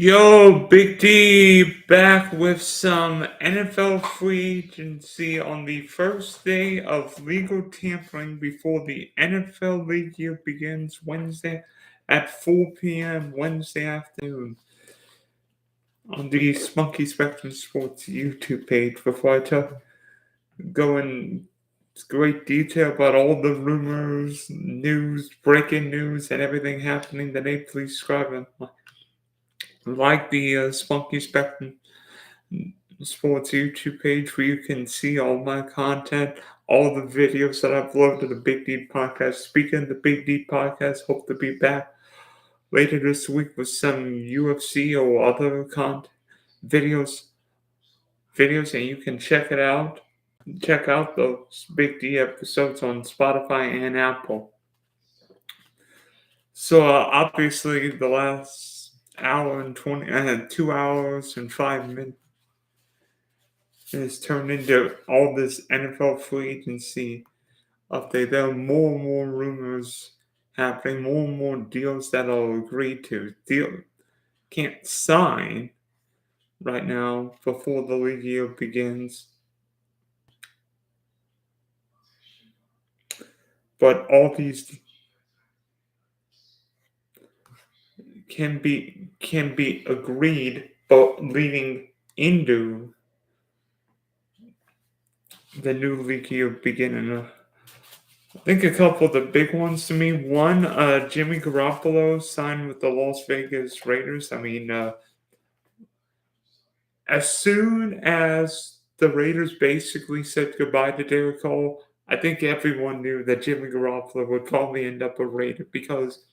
Yo, Big D back with some NFL free agency on the first day of legal tampering before the NFL league year begins Wednesday at 4 p.m. Wednesday afternoon on the Spunky Spectrum Sports YouTube page. Before I go in great detail about all the rumors, news, breaking news, and everything happening today, please subscribe and like the Spunky Spectrum Sports YouTube page where you can see all my content, all the videos that I've uploaded to the Big D Podcast. Speaking of the Big D Podcast, hope to be back later this week with some UFC or other content videos, and you can check it out. Check out those Big D episodes on Spotify and Apple. So obviously the last hour and 2 hours and 5 minutes has turned into all this NFL free agency update. There are more and more rumors happening, more and more deals that are agreed to. Deal can't sign right now before the league year begins. But all these can be agreed, but leading into the new league year beginning. I think a couple of the big ones to me. One, Jimmy Garoppolo signed with the Las Vegas Raiders. As soon as the Raiders basically said goodbye to Derek Cole, I think everyone knew that Jimmy Garoppolo would probably end up a Raider because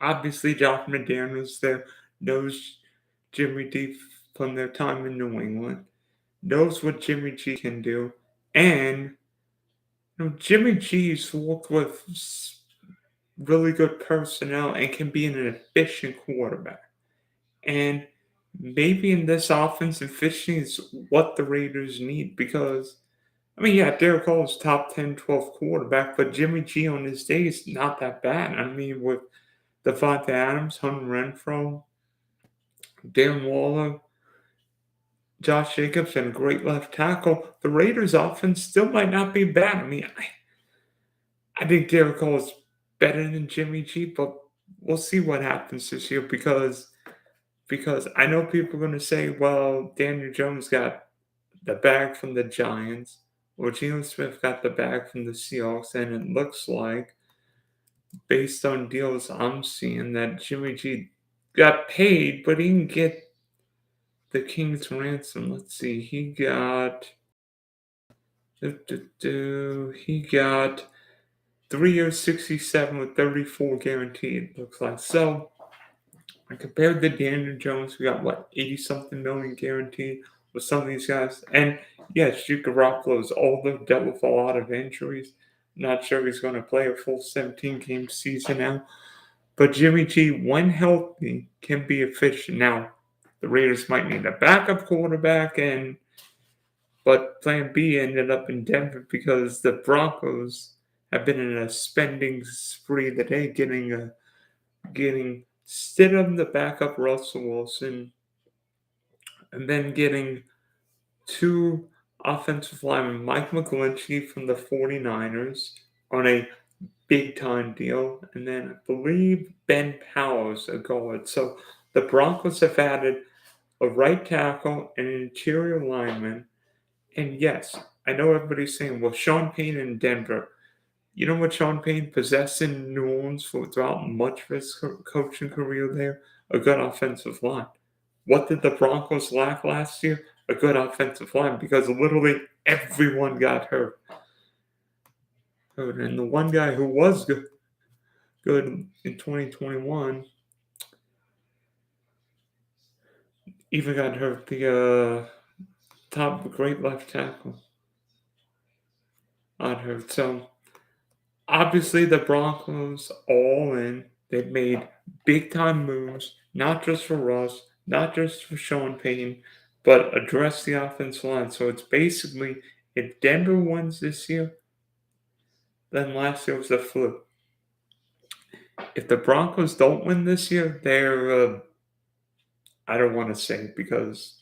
obviously Josh McDaniels there knows Jimmy G from their time in New England, knows what Jimmy G can do, and Jimmy G's worked with really good personnel and can be an efficient quarterback. And maybe in this offense, efficiency is what the Raiders need because, Derek Carr is top 10, 12 quarterback, but Jimmy G on his day is not that bad. With Devontae Adams, Hunter Renfrow, Darren Waller, Josh Jacobs, and a great left tackle, the Raiders' offense still might not be bad. I think Derek Carr is better than Jimmy G, but we'll see what happens this year because I know people are going to say, well, Daniel Jones got the bag from the Giants, or Geno Smith got the bag from the Seahawks, and it looks like, based on deals I'm seeing, that Jimmy G got paid, but he didn't get the King's ransom. Let's see, he got 3 years, 67 with 34 guaranteed. Looks like so. I compared to Daniel Jones, who got 80 something million guaranteed with some of these guys. And yes, Jimmy Garoppolo is older, dealt with a lot of injuries. Not sure he's going to play a full 17 game season now. But Jimmy G, when healthy, can be efficient. Now, the Raiders might need a backup quarterback, but Plan B ended up in Denver because the Broncos have been in a spending spree today, getting Stidham, the backup Russell Wilson, and then getting two offensive linemen, Mike McGlinchey from the 49ers on a big-time deal, and then I believe Ben Powers, a guard. So the Broncos have added a right tackle and an interior lineman. And yes, I know everybody's saying, well, Sean Payton in Denver. You know what Sean Payton possessed in New Orleans throughout much of his coaching career there? A good offensive line. What did the Broncos lack last year? A good offensive line because literally everyone got hurt. And the one guy who was good in 2021 even got hurt. The top great left tackle got hurt. So obviously the Broncos all in. They've made big time moves, not just for Russ, not just for Sean Payton, but address the offensive line. So it's basically if Denver wins this year, then last year was a fluke. If the Broncos don't win this year, they're I don't want to say because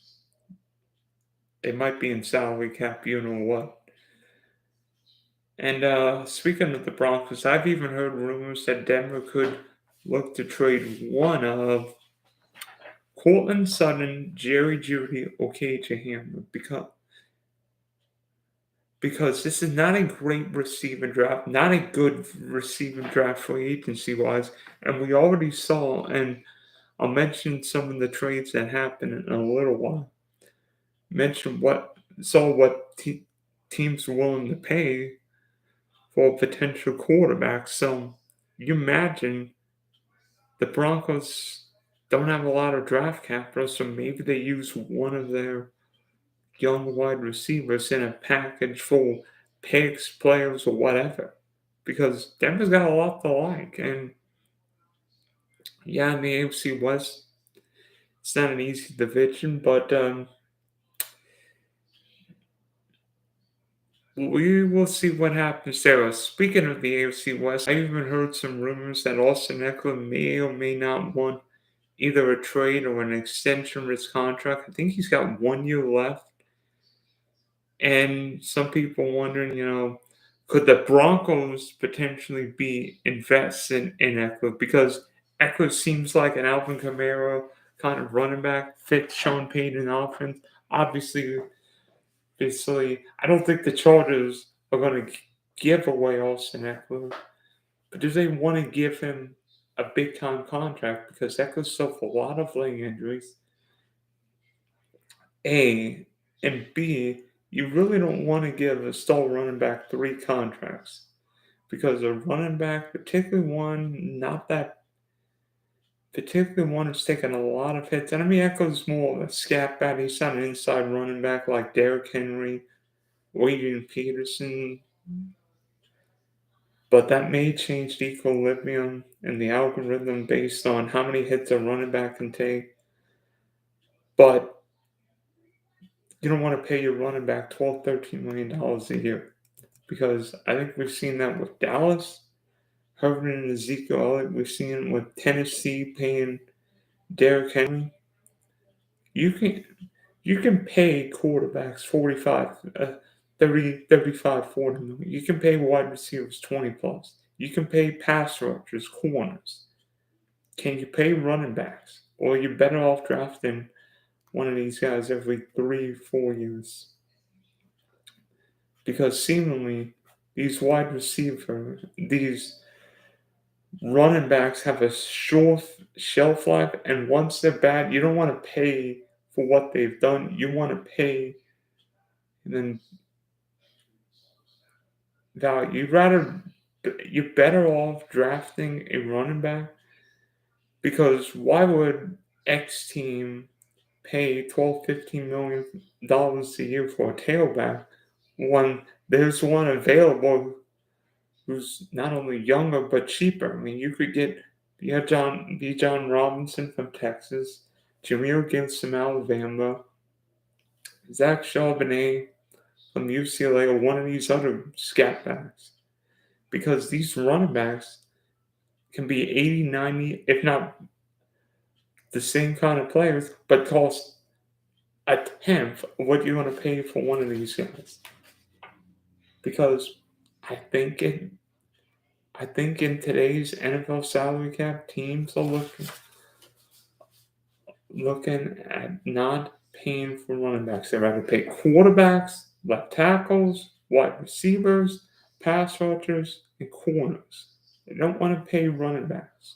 they might be in salary cap, you know what. And speaking of the Broncos, I've even heard rumors that Denver could look to trade one of Cortland Sutton, Jerry Judy, or KJ Hamler because this is not a great receiving draft, not a good receiving draft for agency wise. And we already saw, and I'll mention some of the trades that happened in a little while. Mention what teams were willing to pay for a potential quarterback. So you imagine the Broncos don't have a lot of draft capital, so maybe they use one of their young wide receivers in a package for picks, players, or whatever. Because Denver's got a lot to like. And yeah, in the AFC West, it's not an easy division, but we will see what happens there. Speaking of the AFC West, I even heard some rumors that Austin Eckler may or may not want either a trade or an extension of his contract. I think he's got 1 year left. And some people wondering, could the Broncos potentially be invested in Eckler? Because Eckler seems like an Alvin Kamara kind of running back, fits Sean Payton offense. Obviously, I don't think the Chargers are going to give away Austin Eckler. But do they want to give him a big time contract? Because Eckler suffered a lot of leg injuries. A, and B, you really don't want to give a star running back 3 contracts because a running back, particularly one who's taken a lot of hits. And I mean, Echo's more of a scat bat. He's not an inside running back like Derrick Henry or Adrian Peterson. But that may change the equilibrium and the algorithm based on how many hits a running back can take. But you don't want to pay your running back $12, $13 million a year. Because I think we've seen that with Dallas, Herbert and Ezekiel Elliott. We've seen it with Tennessee paying Derrick Henry. You can pay quarterbacks 35, 40 million. You can pay wide receivers 20 plus. You can pay pass rushers, corners. Can you pay running backs? Or you're better off drafting one of these guys every 3-4 years. Because seemingly these running backs have a short shelf life, and once they're bad, you don't want to pay for what they've done. You want to pay and then value. You're better off drafting a running back because why would X team pay $12, $15 million a year for a tailback when there's one available who's not only younger but cheaper? I mean, you could get John Robinson from Texas, Jameer Gibbs from Alabama, Zach Charbonnet from UCLA, or one of these other scat backs. Because these running backs can be 80, 90, if not the same kind of players, but cost a tenth of what you want to pay for one of these guys. Because I think in today's NFL salary cap, teams are looking at not paying for running backs. They'd rather pay quarterbacks, left tackles, wide receivers, pass rushers, and corners. They don't want to pay running backs.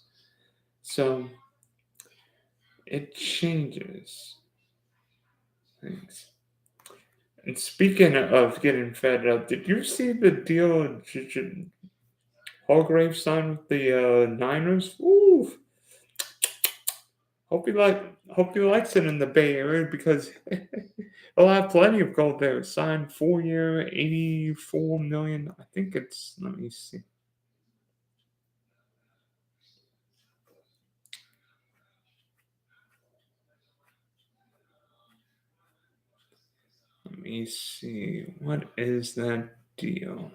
So it changes things. And speaking of getting fed up, did you see the deal Hargrave signed with the Niners? Ooh, hope he likes it in the Bay Area because he'll have plenty of gold there. Signed 4 year, $84 million. I think it's. Let me see. Let me see. What is that deal?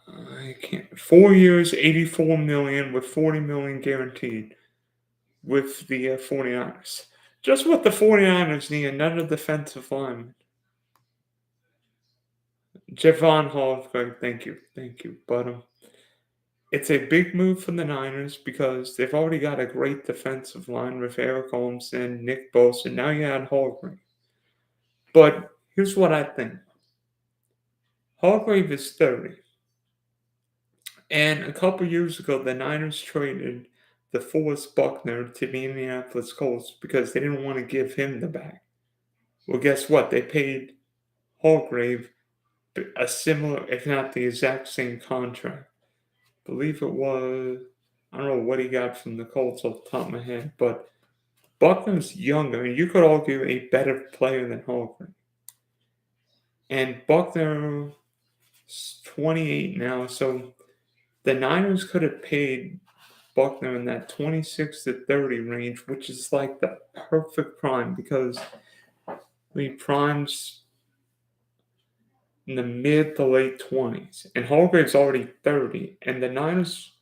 I 4 years, $84 million with $40 million guaranteed with the 49ers. Just what the 49ers need, another defensive lineman. Javon Holford, thank you, thank you. But it's a big move for the Niners because they've already got a great defensive line with Eric Holmes and Nick Bosa. And now you add Hargrave. But here's what I think. Hargrave is 30. And a couple years ago, the Niners traded DeForest Buckner to the Indianapolis Colts because they didn't want to give him the bag. Well, guess what? They paid Hargrave a similar, if not the exact same contract. I believe it was, I don't know what he got from the Colts off the top of my head, but Buckner's younger, and you could argue a better player than Hargrave. And Buckner's 28 now, so the Niners could have paid Buckner in that 26 to 30 range, which is like the perfect prime because the prime's in the mid to late 20s, and Hargrave's already 30, and the Niners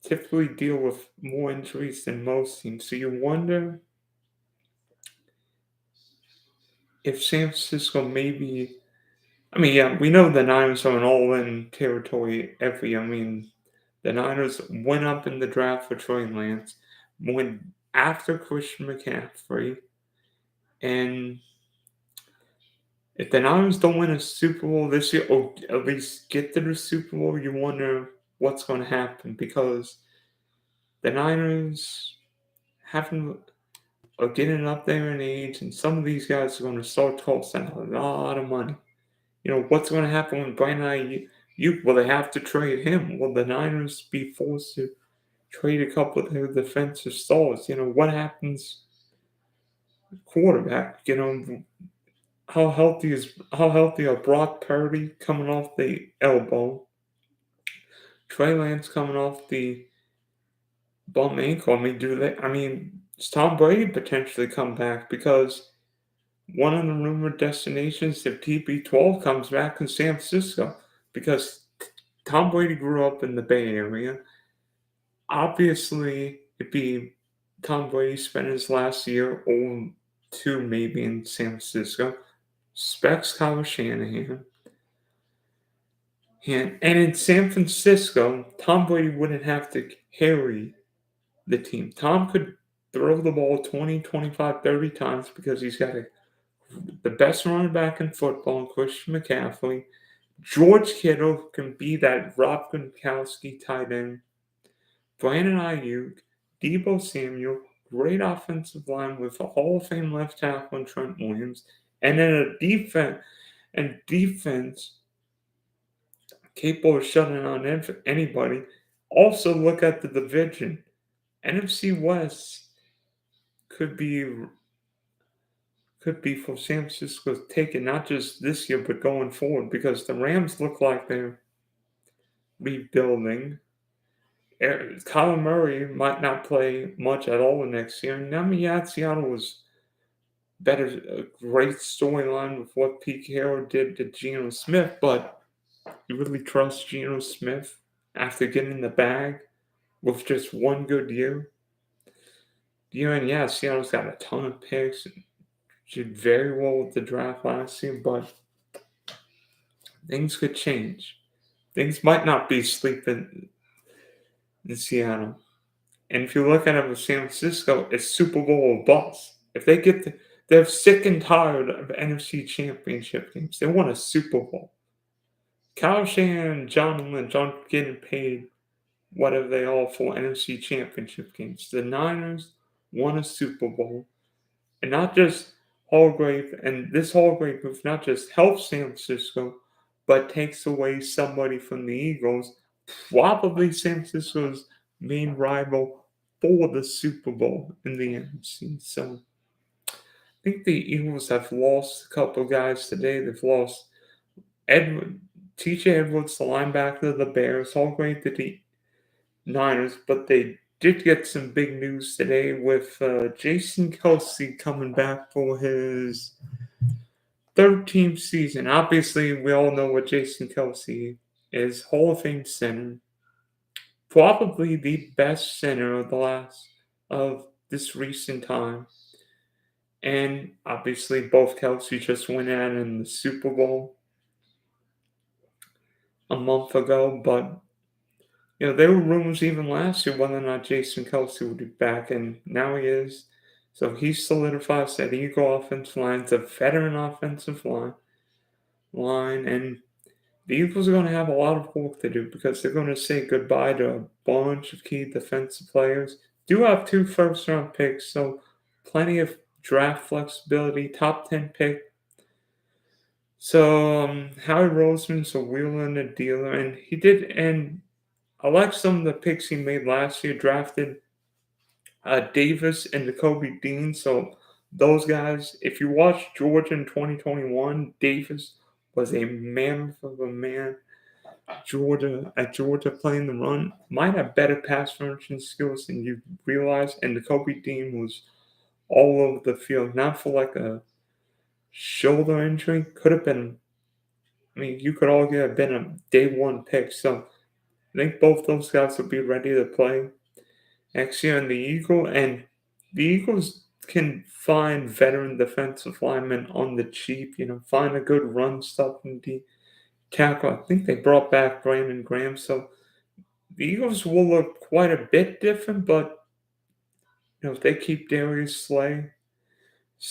typically deal with more injuries than most teams. So you wonder if San Francisco maybe. I mean, yeah, we know the Niners are an all-in territory every year. I mean, the Niners went up in the draft for Trey Lance, went after Christian McCaffrey, and if the Niners don't win a Super Bowl this year, or at least get to the Super Bowl, you wonder what's going to happen because the Niners are getting up there in age, and some of these guys are going to start costing a lot of money. You know, what's going to happen when Brandon Ayuk? Will they have to trade him? Will the Niners be forced to trade a couple of their defensive stars? You know, what happens? Quarterback, you know, how healthy are Brock Purdy coming off the elbow? Trey Lance coming off the bum ankle. Does Tom Brady potentially come back? Because one of the rumored destinations if TB12 comes back in San Francisco. Because Tom Brady grew up in the Bay Area. Obviously, it'd be Tom Brady spent his last year or two maybe in San Francisco. Specs Kyle Shanahan. And in San Francisco, Tom Brady wouldn't have to carry the team. Tom could throw the ball 20, 25, 30 times because he's got the best running back in football, Christian McCaffrey. George Kittle can be that Rob Gronkowski tight end. Brandon Ayuk, Deebo Samuel, great offensive line with a Hall of Fame left tackle in Trent Williams, and then a defense capable of shutting down anybody. Also, look at the division. NFC West could be for San Francisco taken not just this year but going forward because the Rams look like they're rebuilding. Kyler Murray might not play much at all next year. And I mean, yeah, Seattle was better, a great storyline with what Pete Carroll did to Geno Smith, but you really trust Geno Smith after getting the bag with just one good year? And yeah, Seattle's got a ton of picks. Did very well with the draft last year, but things could change. Things might not be sleeping in Seattle. And if you look at it with San Francisco, it's Super Bowl or bust. If they're sick and tired of NFC Championship games. They want a Super Bowl. Kyle Shanahan and John Lynch aren't getting paid whatever they are for NFC Championship games. The Niners won a Super Bowl. And not just Hargrave, and this Hargrave move not just helps San Francisco, but takes away somebody from the Eagles, probably San Francisco's main rival for the Super Bowl in the NFC. So I think the Eagles have lost a couple guys today. They've lost TJ Edwards, the linebacker of the Bears, Hargrave to the Niners, but they did get some big news today with Jason Kelce coming back for his 13th season. Obviously, we all know what Jason Kelce is Hall of Fame center, probably the best center of the last of this recent time. And obviously, both Kelsey just went out in the Super Bowl a month ago. But there were rumors even last year whether or not Jason Kelsey would be back, and now he is. So he solidifies that Eagle offensive line. It's a veteran offensive line, and the Eagles are going to have a lot of work to do because they're going to say goodbye to a bunch of key defensive players. Do have 2 first-round picks, so plenty of draft flexibility. Top 10 pick. So Howie Roseman's a wheeler and a dealer, and he did. And I like some of the picks he made last year. Drafted Davis and Jacoby Dean. So those guys, if you watch Georgia in 2021, Davis was a mammoth of a man. Georgia playing the run might have better pass rushing skills than you realize, and Jacoby Dean was all over the field, not for like a shoulder injury. Could have been. I mean, you could argue have been a day 1 pick. So I think both those guys will be ready to play next year in the Eagles can find veteran defensive linemen on the cheap. Find a good run stuffing tackle. I think they brought back Brandon Graham, so the Eagles will look quite a bit different. But if they keep Darius Slay,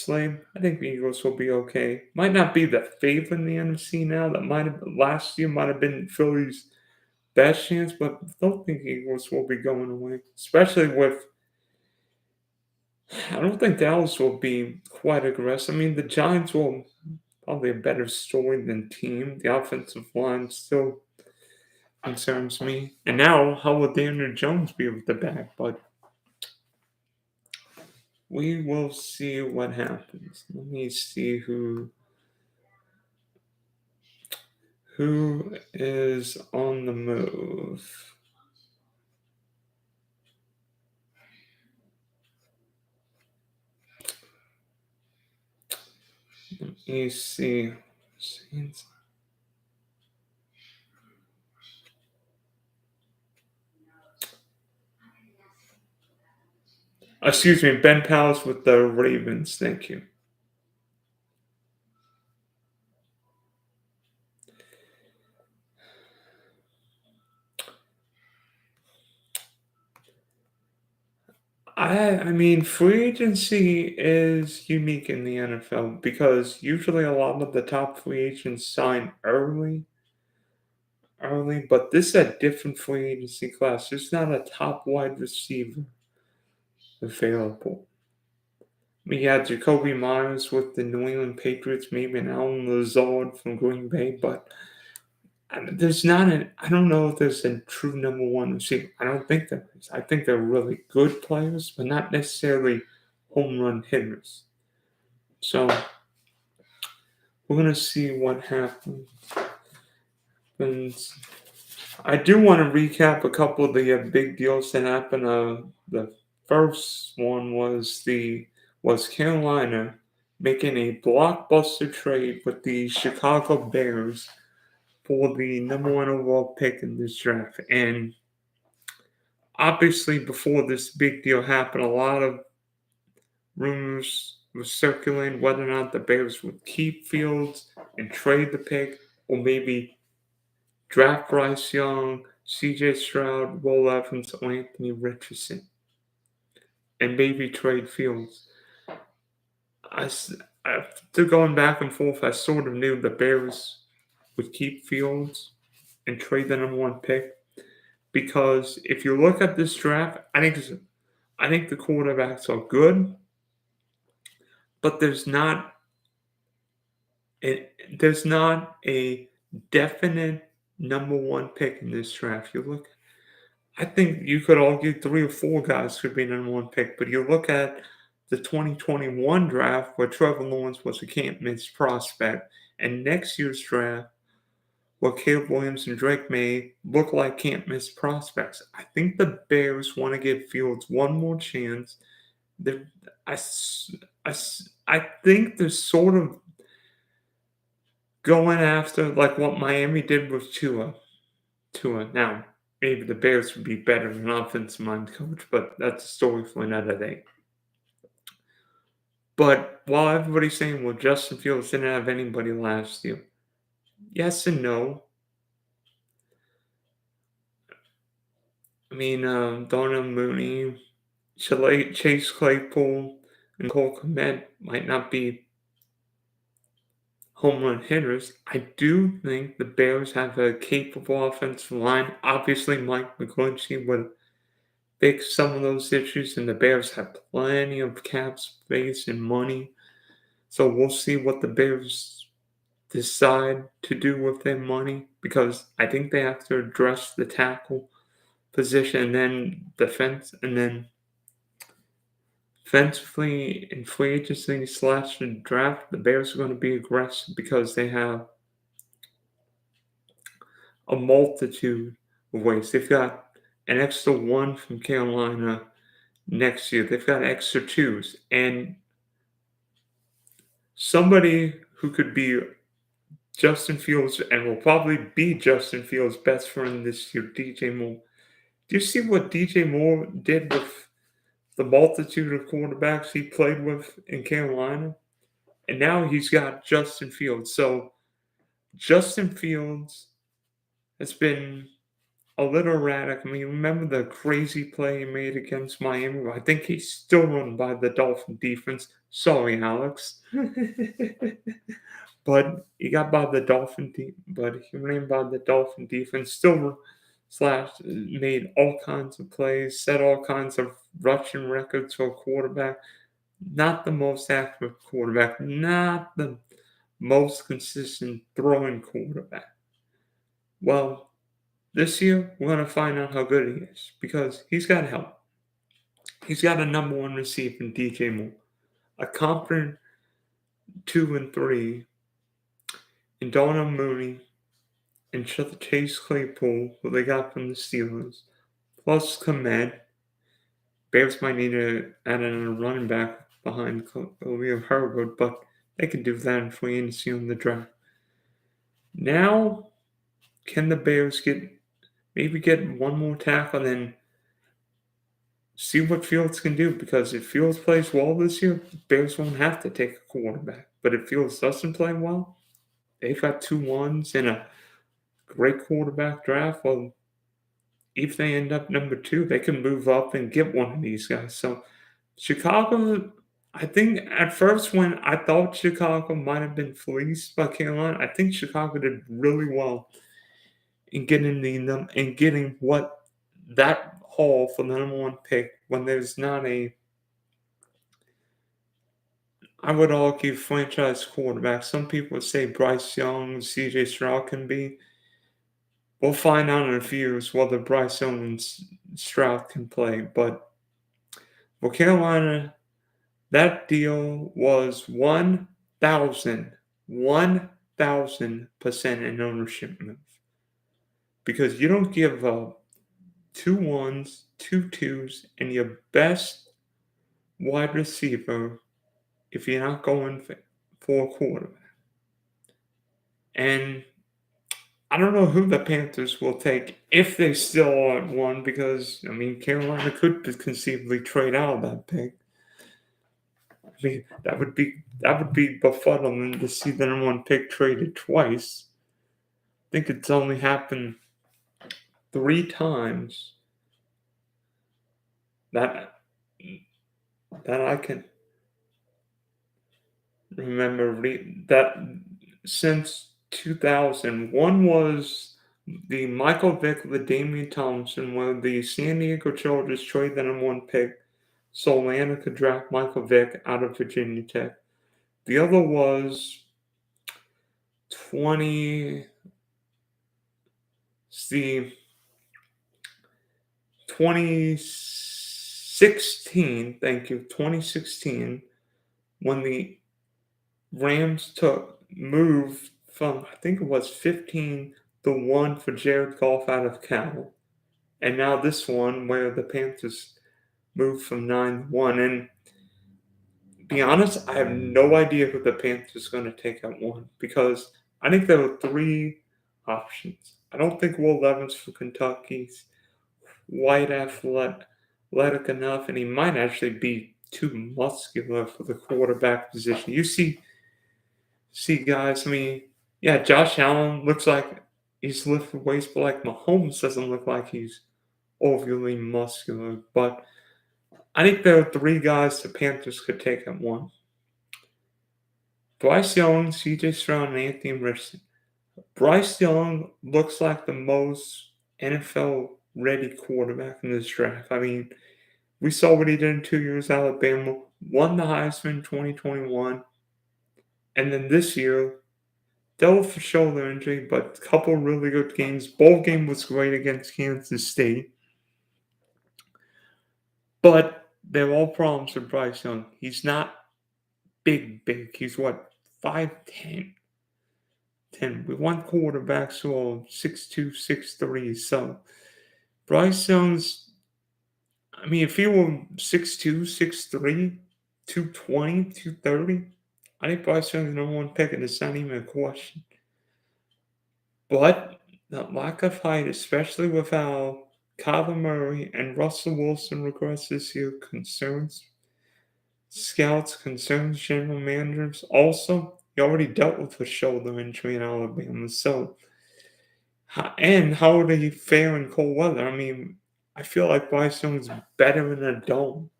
I think the Eagles will be okay. Might not be the favorite in the NFC now. That might have last year might have been Philly's best chance, but I don't think Eagles will be going away, especially with. I don't think Dallas will be quite aggressive. I mean, the Giants will probably a better story than team. The offensive line still concerns me. And now, how will Daniel Jones be with the back? But we will see what happens. Let me see who is on the move. Let me see. Excuse me, Ben Powell's with the Ravens. Thank you. I mean, free agency is unique in the NFL because usually a lot of the top free agents sign early, but this is a different free agency class. There's not a top wide receiver available. We had Jacoby Myers with the New England Patriots, maybe an Alan Lazard from Green Bay, but there's not I don't know if there's a true number 1 receiver. I don't think there is. I think they're really good players, but not necessarily home run hitters. So we're gonna see what happens. I do want to recap a couple of the big deals that happened. The first one was Carolina making a blockbuster trade with the Chicago Bears for the number 1 overall pick in this draft. And obviously, before this big deal happened, a lot of rumors were circulating whether or not the Bears would keep Fields and trade the pick, or maybe draft Bryce Young, C.J. Stroud, Will Evans, or Anthony Richardson, and maybe trade Fields. After going back and forth, I sort of knew the Bears would keep Fields and trade the number 1 pick, because if you look at this draft, I think the quarterbacks are good, but there's not a definite number 1 pick in this draft. I think you could argue 3 or 4 guys could be number 1 pick, but you look at the 2021 draft where Trevor Lawrence was a can't miss prospect, and next year's draft where Caleb Williams and Drake May look like can't miss prospects. I think the Bears want to give Fields one more chance. I think they're sort of going after like what Miami did with Tua. Tua. Now, maybe the Bears would be better than an offensive mind coach, but that's a story for another day. But while everybody's saying, well, Justin Fields didn't have anybody last year, yes and no. I mean, Darnell Mooney, Chase Claypool, and Cole Kmet might not be home run hitters. I do think the Bears have a capable offensive line. Obviously, Mike McGlinchey would fix some of those issues, and the Bears have plenty of cap space and money. So we'll see what the Bears decide to do with their money, because I think they have to address the tackle position and then defense, and then defensively in free agency / the draft. The Bears are going to be aggressive because they have a multitude of ways. They've got an extra one from Carolina next year. They've got extra twos, and somebody who could be Justin Fields and will probably be Justin Fields' best friend this year, DJ Moore. Do you see what DJ Moore did with the multitude of quarterbacks he played with in Carolina? And now he's got Justin Fields. So Justin Fields has been a little erratic. I mean, remember the crazy play he made against Miami? I think he's still run by the Dolphin defense. Sorry, Alex. But he got by the but he ran by the Dolphin defense. Still made all kinds of plays, set all kinds of rushing records for a quarterback. Not the most accurate quarterback, not the most consistent throwing quarterback. Well, this year we're going to find out how good he is, because he's got help. He's got a number one receiver in DJ Moore, a confident 2 and 3 in Darnell Mooney and Chase Claypool, who they got from the Steelers, plus Kmet. Bears might need to add in a running back behind Khalil Herbert, but they can do that in free agency on the draft. Now, can the Bears maybe get one more tackle and then see what Fields can do? Because if Fields plays well this year, the Bears won't have to take a quarterback. But if Fields doesn't play well, they've got 2 1s and a great quarterback draft. Well, if they end up number 2, they can move up and get one of these guys. So Chicago, I think at first when I thought Chicago might have been fleeced by Carolina, I think Chicago did really well in getting what that haul for the number 1 pick when there's not I would argue, franchise quarterback. Some people would say Bryce Young, CJ Stroud can be. We'll find out in a few years whether Bryce Young and Stroud can play. But for Carolina, that deal was 1,000% an ownership move. Because you don't give up 2 1s, 2 2s, and your best wide receiver if you're not going for a quarterback. And I don't know who the Panthers will take if they still are at 1, because, I mean, Carolina could conceivably trade out of that pick. I mean, that would be befuddling to see the number 1 pick traded twice. I think it's only happened 3 times that I can remember that since 2000. One was the Michael Vick with Damian Thompson, where the San Diego Chargers traded the number 1 pick so Atlanta could draft Michael Vick out of Virginia Tech. The other was the 2016, thank you, 2016, when the Rams moved from, I think it was 15-1 for Jared Goff out of Cal. And now this one where the Panthers moved from 9-1. And to be honest, I have no idea who the Panthers are going to take at 1, because I think there were 3 options. I don't think Will Levis for Kentucky's quite athletic enough, and he might actually be too muscular for the quarterback position. You see guys. I mean, yeah, Josh Allen looks like he's lifting weights, but like Mahomes doesn't look like he's overly muscular. But I think there are three guys the Panthers could take at one: Bryce Young, C.J. Stroud, and Anthony Richardson. Bryce Young looks like the most NFL ready quarterback in this draft. I mean, we saw what he did in 2 years at Alabama, won the Heisman in 2021, and then this year, dealt with a shoulder injury, but a couple really good games. Bowl game was great against Kansas State, but they're all problems with Bryce Young. He's not big. He's what, 5'10". 10. We want quarterbacks who are 6'2", 6'3". So Bryce Young's, I mean, if he were 6'2", 6'3", 220, 230, I think Bryce Young's the number one pick, and it's not even a question. But the lack of height, especially with how Kyler Murray and Russell Wilson regress this year, concerns scouts, concerns general managers. Also, he already dealt with a shoulder injury in Alabama. So, how would he fare in cold weather? I mean, I feel like Bryce Young's better in a dome,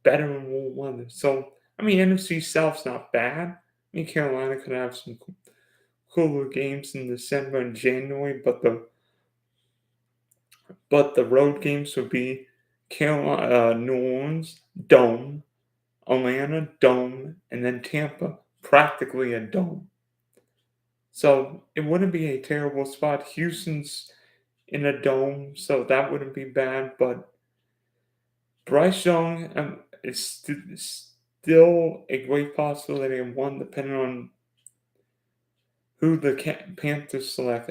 better in warm weather. So, I mean, NFC South's not bad. I mean, Carolina could have some cooler games in December and January, but the road games would be Carolina, New Orleans, dome, Atlanta, dome, and then Tampa, practically a dome. So it wouldn't be a terrible spot. Houston's in a dome, so that wouldn't be bad. But Bryce Young is still a great possibility of one, depending on who the Panthers select.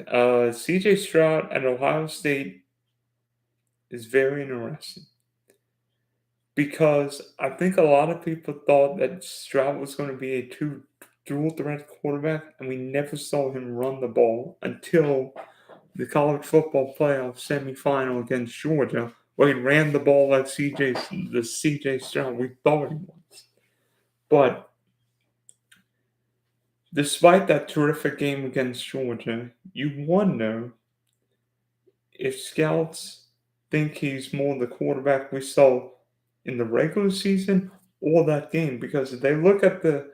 C.J. Stroud at Ohio State is very interesting because I think a lot of people thought that Stroud was going to be a dual threat quarterback, and we never saw him run the ball until the college football playoff semifinal against Georgia, where he ran the ball like the C.J. Stroud we thought he was. But despite that terrific game against Georgia, you wonder if scouts think he's more the quarterback we saw in the regular season or that game, because if they look at the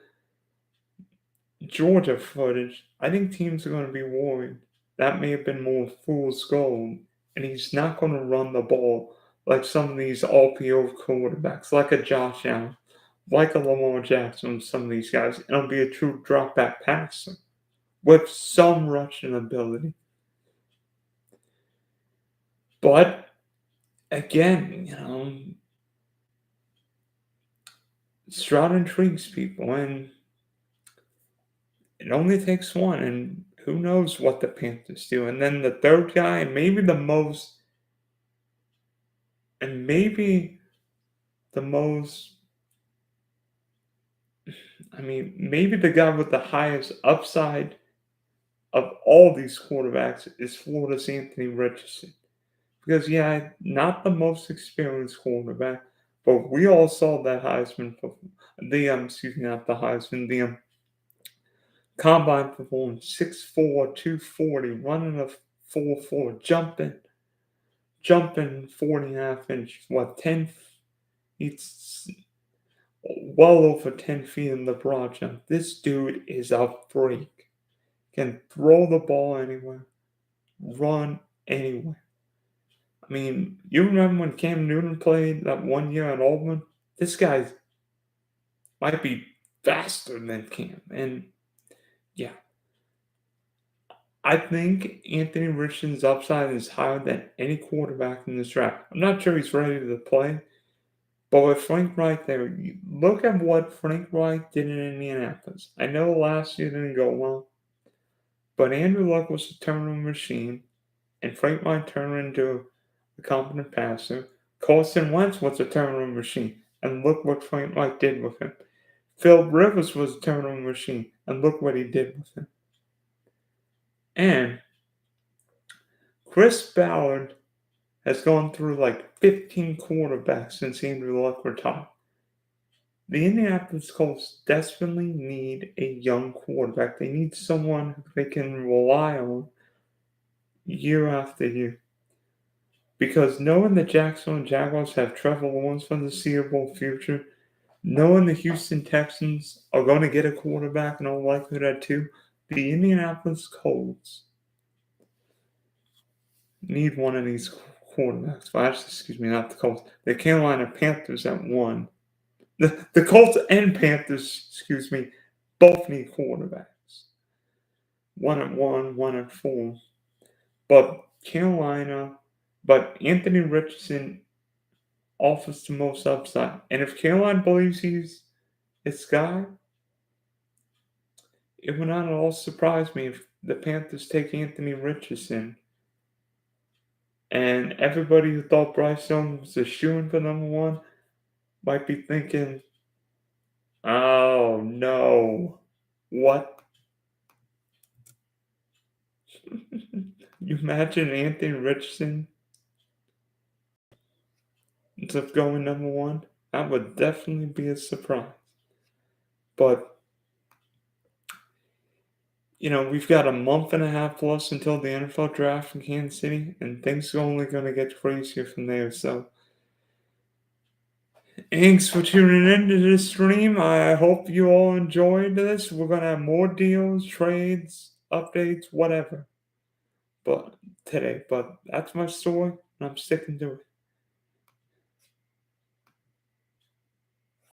Georgia footage, I think teams are going to be worried. That may have been more fool's gold, and he's not going to run the ball like some of these RPO quarterbacks, like a Josh Allen, like a Lamar Jackson, some of these guys. It'll be a true drop back passer with some rushing ability. But again, Stroud intrigues people, and it only takes one, and who knows what the Panthers do. And then the third guy, and maybe the most, maybe the guy with the highest upside of all these quarterbacks is Florida's Anthony Richardson. Because, yeah, not the most experienced quarterback, but we all saw that not the Heisman, the combine performance, 6'4", 240, running a 4.4, jumping 40.5 inch, 10, it's well over 10 feet in the broad jump. This dude is a freak. Can throw the ball anywhere, run anywhere. I mean, you remember when Cam Newton played that 1 year at Auburn? This guy might be faster than Cam. And yeah, I think Anthony Richardson's upside is higher than any quarterback in this draft. I'm not sure he's ready to play, but with Frank Reich there, look at what Frank Reich did in Indianapolis. I know last year didn't go well, but Andrew Luck was a turnover machine, and Frank Reich turned him into a competent passer. Carson Wentz was a turnover machine, and look what Frank Reich did with him. Phil Rivers was a turnover machine, and look what he did with him. And Chris Ballard has gone through like 15 quarterbacks since Andrew Luck retired. The Indianapolis Colts desperately need a young quarterback. They need someone who they can rely on year after year. Because knowing the Jacksonville Jaguars have Trevor Lawrence for the foreseeable future, knowing the Houston Texans are going to get a quarterback in all likelihood too, the Indianapolis Colts need one of these quarterbacks. Well, actually, excuse me, not the Colts. The Carolina Panthers at one. The Colts and Panthers, excuse me, both need quarterbacks. One at one, one at four. But Anthony Richardson offers the most upside. And if Carolina believes he's its guy, it would not at all surprise me if the Panthers take Anthony Richardson. And everybody who thought Bryce Young was a shoo-in for number one might be thinking, oh no, what? You imagine Anthony Richardson instead of going number one? That would definitely be a surprise. But, we've got a month and a half plus until the NFL draft in Kansas City, and things are only going to get crazier from there. So, thanks for tuning in to this stream. I hope you all enjoyed this. We're going to have more deals, trades, updates, whatever. But that's my story, and I'm sticking to it.